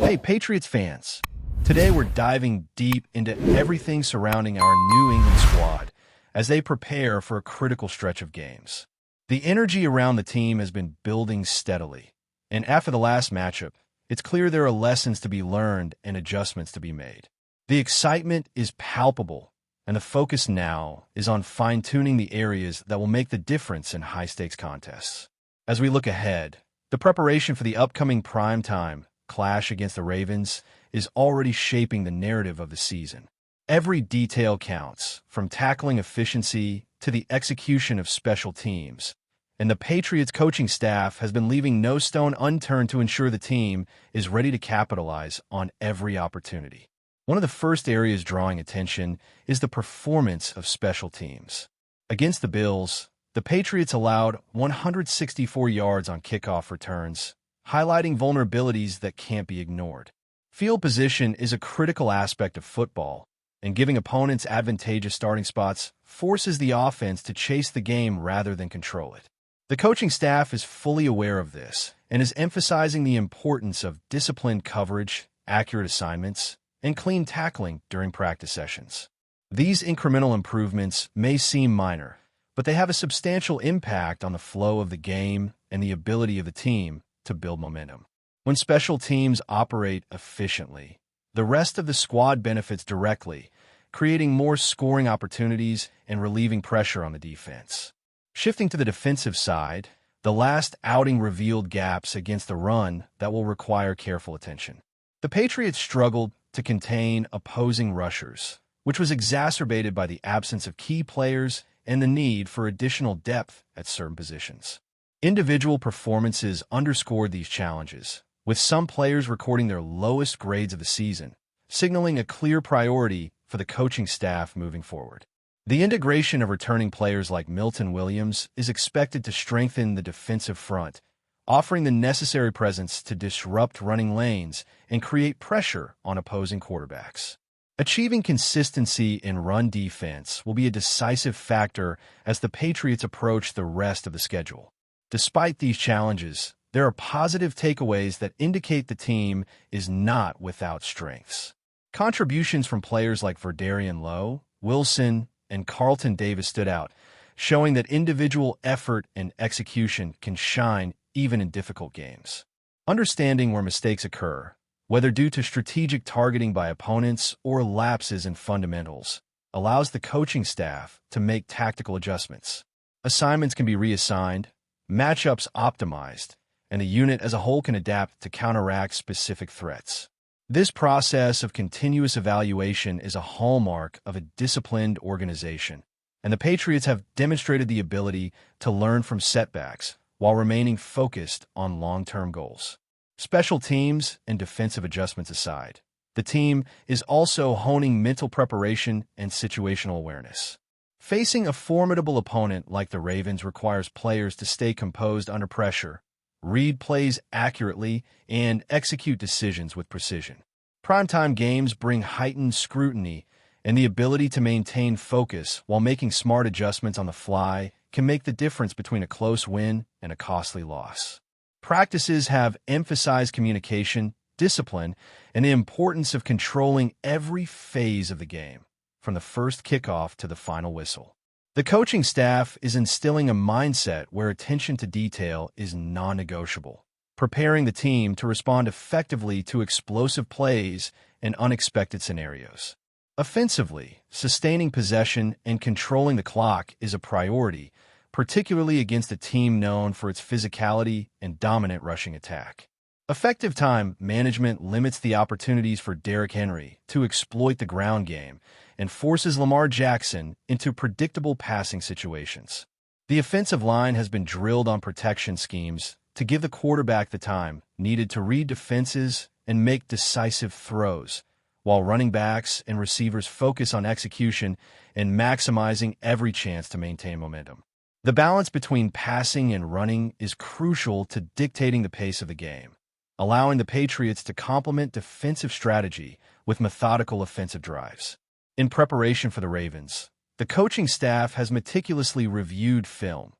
Hey, Patriots fans! Today we're diving deep into everything surrounding our New England squad as they prepare for a critical stretch of games. The energy around the team has been building steadily, and after the last matchup, it's clear there are lessons to be learned and adjustments to be made. The excitement is palpable, and the focus now is on fine-tuning the areas that will make the difference in high-stakes contests. As we look ahead, the preparation for the upcoming primetime clash against the Ravens is already shaping the narrative of the season. Every detail counts, from tackling efficiency to the execution of special teams, and the Patriots coaching staff has been leaving no stone unturned to ensure the team is ready to capitalize on every opportunity. One of the first areas drawing attention is the performance of special teams. Against the Bills, the Patriots allowed 164 yards on kickoff returns, highlighting vulnerabilities that can't be ignored. Field position is a critical aspect of football, and giving opponents advantageous starting spots forces the offense to chase the game rather than control it. The coaching staff is fully aware of this and is emphasizing the importance of disciplined coverage, accurate assignments, and clean tackling during practice sessions. These incremental improvements may seem minor, but they have a substantial impact on the flow of the game and the ability of the team to build momentum. When special teams operate efficiently, the rest of the squad benefits directly, creating more scoring opportunities and relieving pressure on the defense. Shifting to the defensive side, the last outing revealed gaps against the run that will require careful attention. The Patriots struggled to contain opposing rushers, which was exacerbated by the absence of key players and the need for additional depth at certain positions. Individual performances underscored these challenges, with some players recording their lowest grades of the season, signaling a clear priority for the coaching staff moving forward. The integration of returning players like Milton Williams is expected to strengthen the defensive front, offering the necessary presence to disrupt running lanes and create pressure on opposing quarterbacks. Achieving consistency in run defense will be a decisive factor as the Patriots approach the rest of the schedule. Despite these challenges, there are positive takeaways that indicate the team is not without strengths. Contributions from players like Verdarian Lowe, Wilson, and Carlton Davis stood out, showing that individual effort and execution can shine even in difficult games. Understanding where mistakes occur, whether due to strategic targeting by opponents or lapses in fundamentals, allows the coaching staff to make tactical adjustments. Assignments can be reassigned, matchups optimized, and the unit as a whole can adapt to counteract specific threats. This process of continuous evaluation is a hallmark of a disciplined organization, and the Patriots have demonstrated the ability to learn from setbacks while remaining focused on long-term goals. Special teams and defensive adjustments aside, the team is also honing mental preparation and situational awareness. Facing a formidable opponent like the Ravens requires players to stay composed under pressure, read plays accurately, and execute decisions with precision. Primetime games bring heightened scrutiny, and the ability to maintain focus while making smart adjustments on the fly can make the difference between a close win and a costly loss. Practices have emphasized communication, discipline, and the importance of controlling every phase of the game, from the first kickoff to the final whistle. The coaching staff is instilling a mindset where attention to detail is non-negotiable, preparing the team to respond effectively to explosive plays and unexpected scenarios. Offensively, sustaining possession and controlling the clock is a priority, particularly against a team known for its physicality and dominant rushing attack. Effective time management limits the opportunities for Derrick Henry to exploit the ground game and forces Lamar Jackson into predictable passing situations. The offensive line has been drilled on protection schemes to give the quarterback the time needed to read defenses and make decisive throws, while running backs and receivers focus on execution and maximizing every chance to maintain momentum. The balance between passing and running is crucial to dictating the pace of the game, allowing the Patriots to complement defensive strategy with methodical offensive drives. In preparation for the Ravens, the coaching staff has meticulously reviewed film,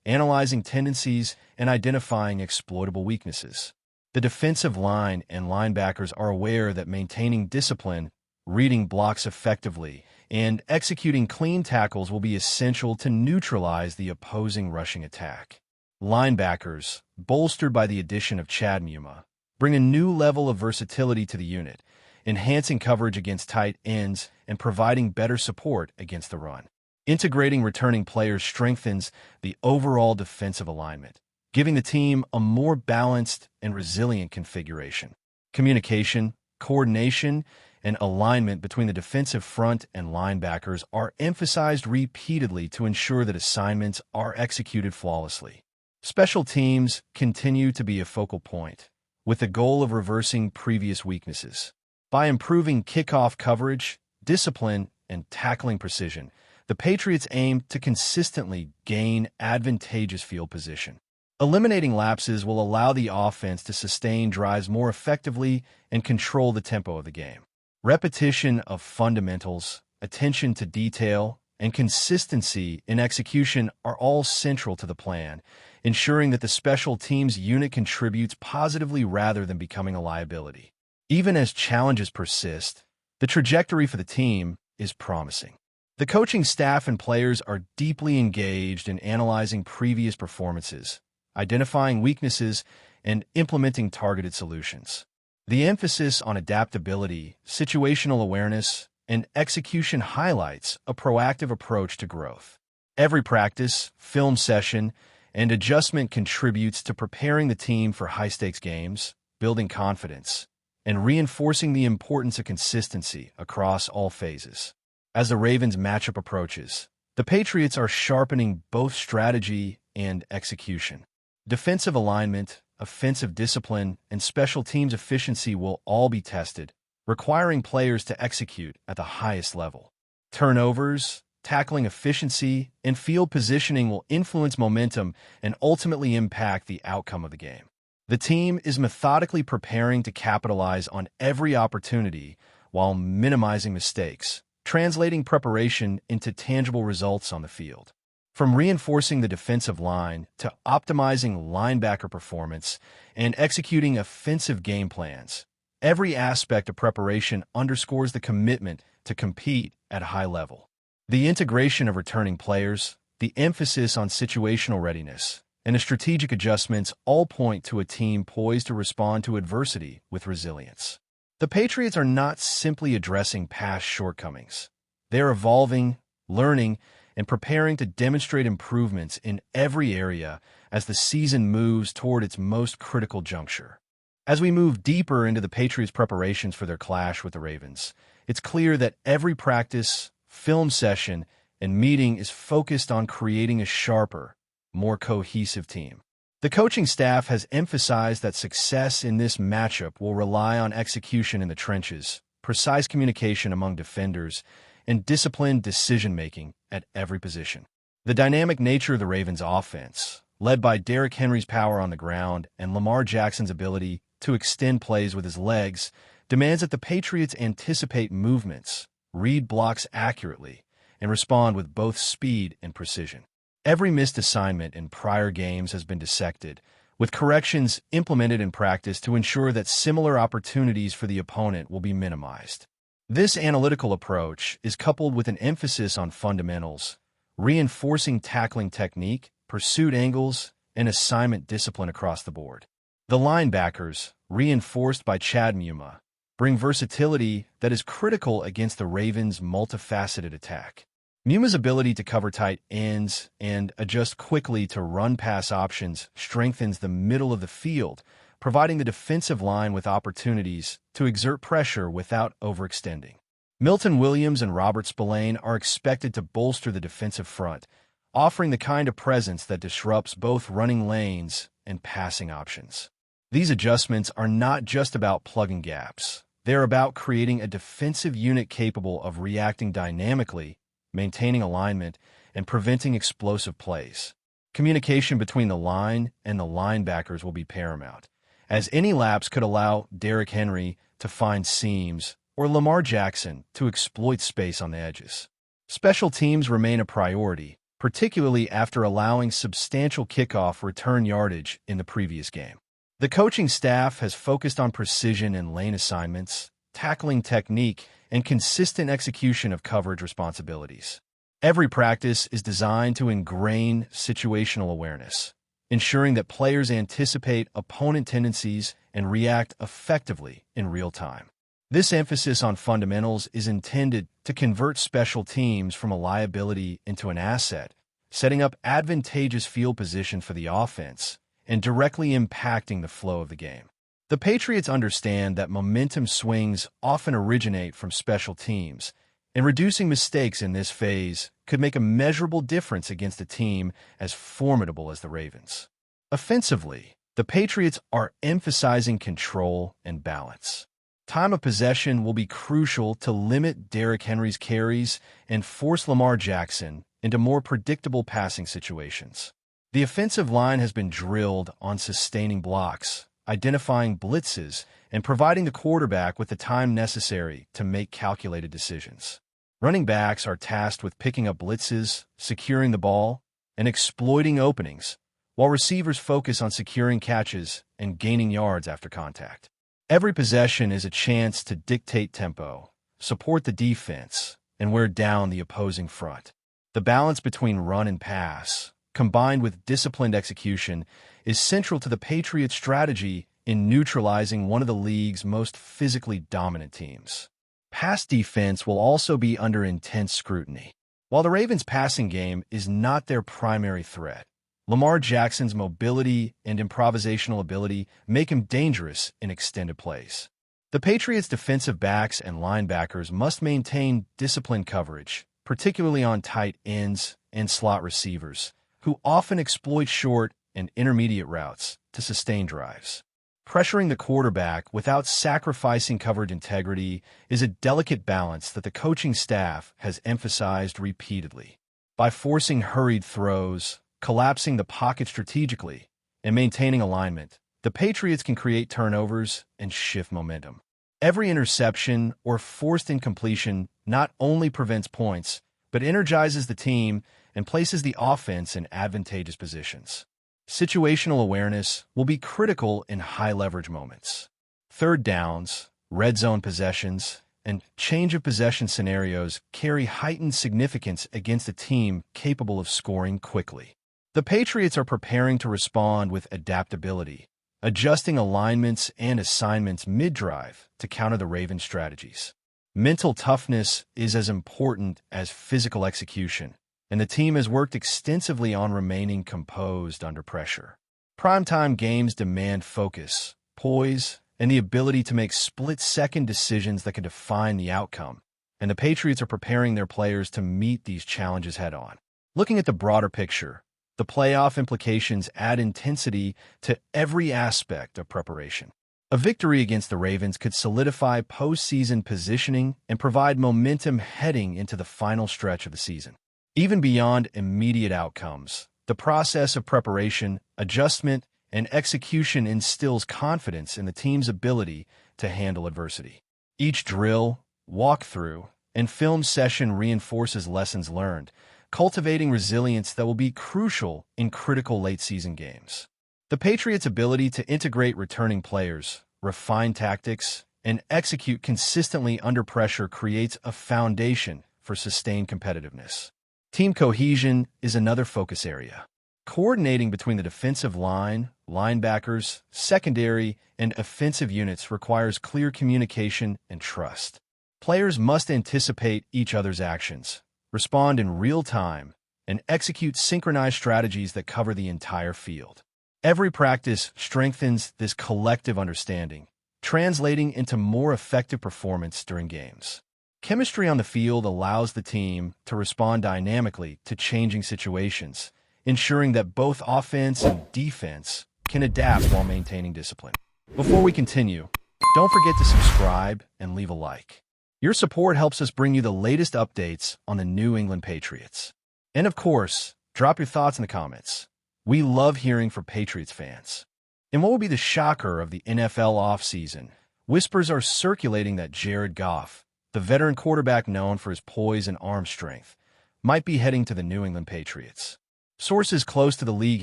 analyzing tendencies and identifying exploitable weaknesses. The defensive line and linebackers are aware that maintaining discipline, reading blocks effectively, and executing clean tackles will be essential to neutralize the opposing rushing attack. Linebackers, bolstered by the addition of Chad Muma, bring a new level of versatility to the unit, enhancing coverage against tight ends and providing better support against the run. Integrating returning players strengthens the overall defensive alignment, giving the team a more balanced and resilient configuration. Communication, coordination, and alignment between the defensive front and linebackers are emphasized repeatedly to ensure that assignments are executed flawlessly. Special teams continue to be a focal point, with the goal of reversing previous weaknesses. By improving kickoff coverage, discipline, and tackling precision, the Patriots aim to consistently gain advantageous field position. Eliminating lapses will allow the offense to sustain drives more effectively and control the tempo of the game. Repetition of fundamentals, attention to detail, and consistency in execution are all central to the plan, ensuring that the special teams unit contributes positively rather than becoming a liability. Even as challenges persist, the trajectory for the team is promising. The coaching staff and players are deeply engaged in analyzing previous performances, identifying weaknesses, and implementing targeted solutions. The emphasis on adaptability, situational awareness, and execution highlights a proactive approach to growth. Every practice, film session, and adjustment contributes to preparing the team for high-stakes games, building confidence, and reinforcing the importance of consistency across all phases. As the Ravens matchup approaches, the Patriots are sharpening both strategy and execution. Defensive alignment, offensive discipline, and special teams efficiency will all be tested, requiring players to execute at the highest level. Turnovers, tackling efficiency, and field positioning will influence momentum and ultimately impact the outcome of the game. The team is methodically preparing to capitalize on every opportunity while minimizing mistakes, translating preparation into tangible results on the field. From reinforcing the defensive line to optimizing linebacker performance and executing offensive game plans, every aspect of preparation underscores the commitment to compete at a high level. The integration of returning players, the emphasis on situational readiness, and the strategic adjustments all point to a team poised to respond to adversity with resilience. The Patriots are not simply addressing past shortcomings. They're evolving, learning, and preparing to demonstrate improvements in every area as the season moves toward its most critical juncture. As we move deeper into the Patriots' preparations for their clash with the Ravens, it's clear that every practice, film session, and meeting is focused on creating a sharper, more cohesive team. The coaching staff has emphasized that success in this matchup will rely on execution in the trenches, precise communication among defenders, and disciplined decision-making at every position. The dynamic nature of the Ravens' offense, led by Derrick Henry's power on the ground and Lamar Jackson's ability to extend plays with his legs, demands that the Patriots anticipate movements, read blocks accurately, and respond with both speed and precision. Every missed assignment in prior games has been dissected, with corrections implemented in practice to ensure that similar opportunities for the opponent will be minimized. This analytical approach is coupled with an emphasis on fundamentals, reinforcing tackling technique, pursuit angles, and assignment discipline across the board. The linebackers, reinforced by Chad Muma, bring versatility that is critical against the Ravens' multifaceted attack. Muma's ability to cover tight ends and adjust quickly to run-pass options strengthens the middle of the field, providing the defensive line with opportunities to exert pressure without overextending. Milton Williams and Robert Spillane are expected to bolster the defensive front, offering the kind of presence that disrupts both running lanes and passing options. These adjustments are not just about plugging gaps. They're about creating a defensive unit capable of reacting dynamically, maintaining alignment, and preventing explosive plays. Communication between the line and the linebackers will be paramount, as any lapse could allow Derrick Henry to find seams or Lamar Jackson to exploit space on the edges. Special teams remain a priority, particularly after allowing substantial kickoff return yardage in the previous game. The coaching staff has focused on precision in lane assignments, tackling technique, and consistent execution of coverage responsibilities. Every practice is designed to ingrain situational awareness, ensuring that players anticipate opponent tendencies and react effectively in real time. This emphasis on fundamentals is intended to convert special teams from a liability into an asset, setting up advantageous field position for the offense and directly impacting the flow of the game. The Patriots understand that momentum swings often originate from special teams, and reducing mistakes in this phase could make a measurable difference against a team as formidable as the Ravens. Offensively, the Patriots are emphasizing control and balance. Time of possession will be crucial to limit Derrick Henry's carries and force Lamar Jackson into more predictable passing situations. The offensive line has been drilled on sustaining blocks, identifying blitzes, and providing the quarterback with the time necessary to make calculated decisions. Running backs are tasked with picking up blitzes, securing the ball, and exploiting openings, while receivers focus on securing catches and gaining yards after contact. Every possession is a chance to dictate tempo, support the defense, and wear down the opposing front. The balance between run and pass, combined with disciplined execution, is central to the Patriots' strategy in neutralizing one of the league's most physically dominant teams. Pass defense will also be under intense scrutiny. While the Ravens' passing game is not their primary threat, Lamar Jackson's mobility and improvisational ability make him dangerous in extended plays. The Patriots' defensive backs and linebackers must maintain disciplined coverage, particularly on tight ends and slot receivers, who often exploit short and intermediate routes to sustain drives. Pressuring the quarterback without sacrificing coverage integrity is a delicate balance that the coaching staff has emphasized repeatedly. By forcing hurried throws, collapsing the pocket strategically, and maintaining alignment, the Patriots can create turnovers and shift momentum. Every interception or forced incompletion not only prevents points, but energizes the team and places the offense in advantageous positions. Situational awareness will be critical in high-leverage moments. Third downs, red zone possessions, and change of possession scenarios carry heightened significance against a team capable of scoring quickly. The Patriots are preparing to respond with adaptability, adjusting alignments and assignments mid-drive to counter the Ravens' strategies. Mental toughness is as important as physical execution, and the team has worked extensively on remaining composed under pressure. Primetime games demand focus, poise, and the ability to make split-second decisions that can define the outcome, and the Patriots are preparing their players to meet these challenges head-on. Looking at the broader picture, the playoff implications add intensity to every aspect of preparation. A victory against the Ravens could solidify postseason positioning and provide momentum heading into the final stretch of the season. Even beyond immediate outcomes, the process of preparation, adjustment, and execution instills confidence in the team's ability to handle adversity. Each drill, walkthrough, and film session reinforces lessons learned, cultivating resilience that will be crucial in critical late-season games. The Patriots' ability to integrate returning players, refine tactics, and execute consistently under pressure creates a foundation for sustained competitiveness. Team cohesion is another focus area. Coordinating between the defensive line, linebackers, secondary, and offensive units requires clear communication and trust. Players must anticipate each other's actions, respond in real time, and execute synchronized strategies that cover the entire field. Every practice strengthens this collective understanding, translating into more effective performance during games. Chemistry on the field allows the team to respond dynamically to changing situations, ensuring that both offense and defense can adapt while maintaining discipline. Before we continue, don't forget to subscribe and leave a like. Your support helps us bring you the latest updates on the New England Patriots. And of course, drop your thoughts in the comments. We love hearing from Patriots fans. In what will be the shocker of the NFL offseason, whispers are circulating that Jared Goff, the veteran quarterback known for his poise and arm strength, might be heading to the New England Patriots. Sources close to the league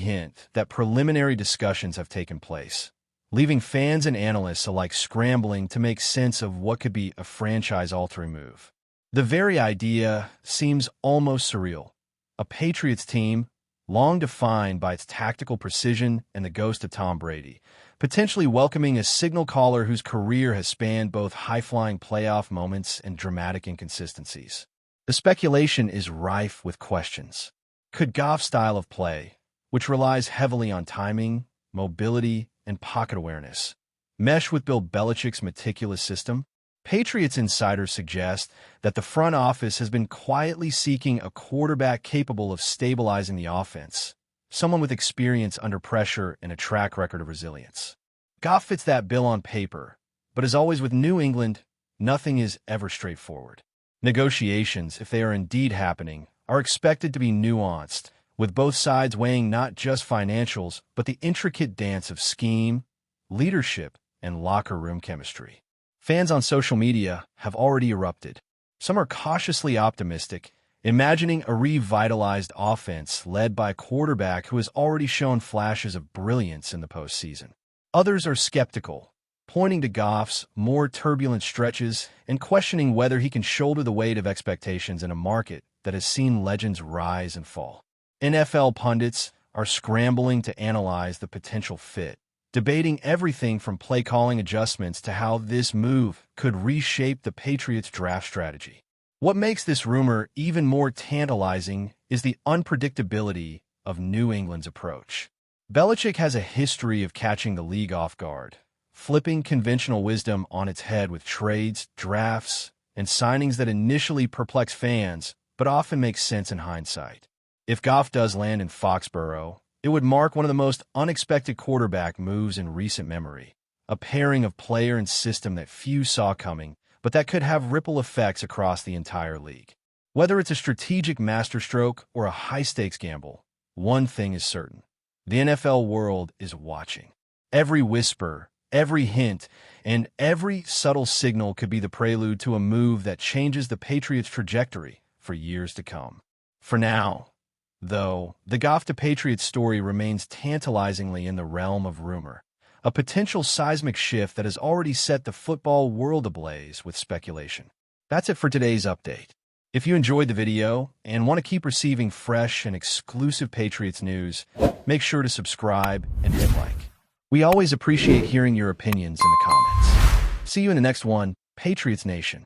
hint that preliminary discussions have taken place, leaving fans and analysts alike scrambling to make sense of what could be a franchise-altering move. The very idea seems almost surreal. A Patriots team, long defined by its tactical precision and the ghost of Tom Brady, potentially welcoming a signal caller whose career has spanned both high-flying playoff moments and dramatic inconsistencies. The speculation is rife with questions. Could Goff's style of play, which relies heavily on timing, mobility, and pocket awareness, mesh with Bill Belichick's meticulous system? Patriots insiders suggest that the front office has been quietly seeking a quarterback capable of stabilizing the offense, someone with experience under pressure and a track record of resilience. Goff fits that bill on paper, but as always with New England, nothing is ever straightforward. Negotiations, if they are indeed happening, are expected to be nuanced, with both sides weighing not just financials, but the intricate dance of scheme, leadership, and locker room chemistry. Fans on social media have already erupted. Some are cautiously optimistic, imagining a revitalized offense led by a quarterback who has already shown flashes of brilliance in the postseason. Others are skeptical, pointing to Goff's more turbulent stretches and questioning whether he can shoulder the weight of expectations in a market that has seen legends rise and fall. NFL pundits are scrambling to analyze the potential fit, debating everything from play-calling adjustments to how this move could reshape the Patriots' draft strategy. What makes this rumor even more tantalizing is the unpredictability of New England's approach. Belichick has a history of catching the league off guard, flipping conventional wisdom on its head with trades, drafts, and signings that initially perplex fans but often make sense in hindsight. If Goff does land in Foxborough, it would mark one of the most unexpected quarterback moves in recent memory, a pairing of player and system that few saw coming, but that could have ripple effects across the entire league. Whether it's a strategic masterstroke or a high-stakes gamble, one thing is certain. The NFL world is watching. Every whisper, every hint, and every subtle signal could be the prelude to a move that changes the Patriots' trajectory for years to come. For now, though, the Goff to Patriots story remains tantalizingly in the realm of rumor, a potential seismic shift that has already set the football world ablaze with speculation. That's it for today's update. If you enjoyed the video and want to keep receiving fresh and exclusive Patriots news, make sure to subscribe and hit like. We always appreciate hearing your opinions in the comments. See you in the next one, Patriots Nation.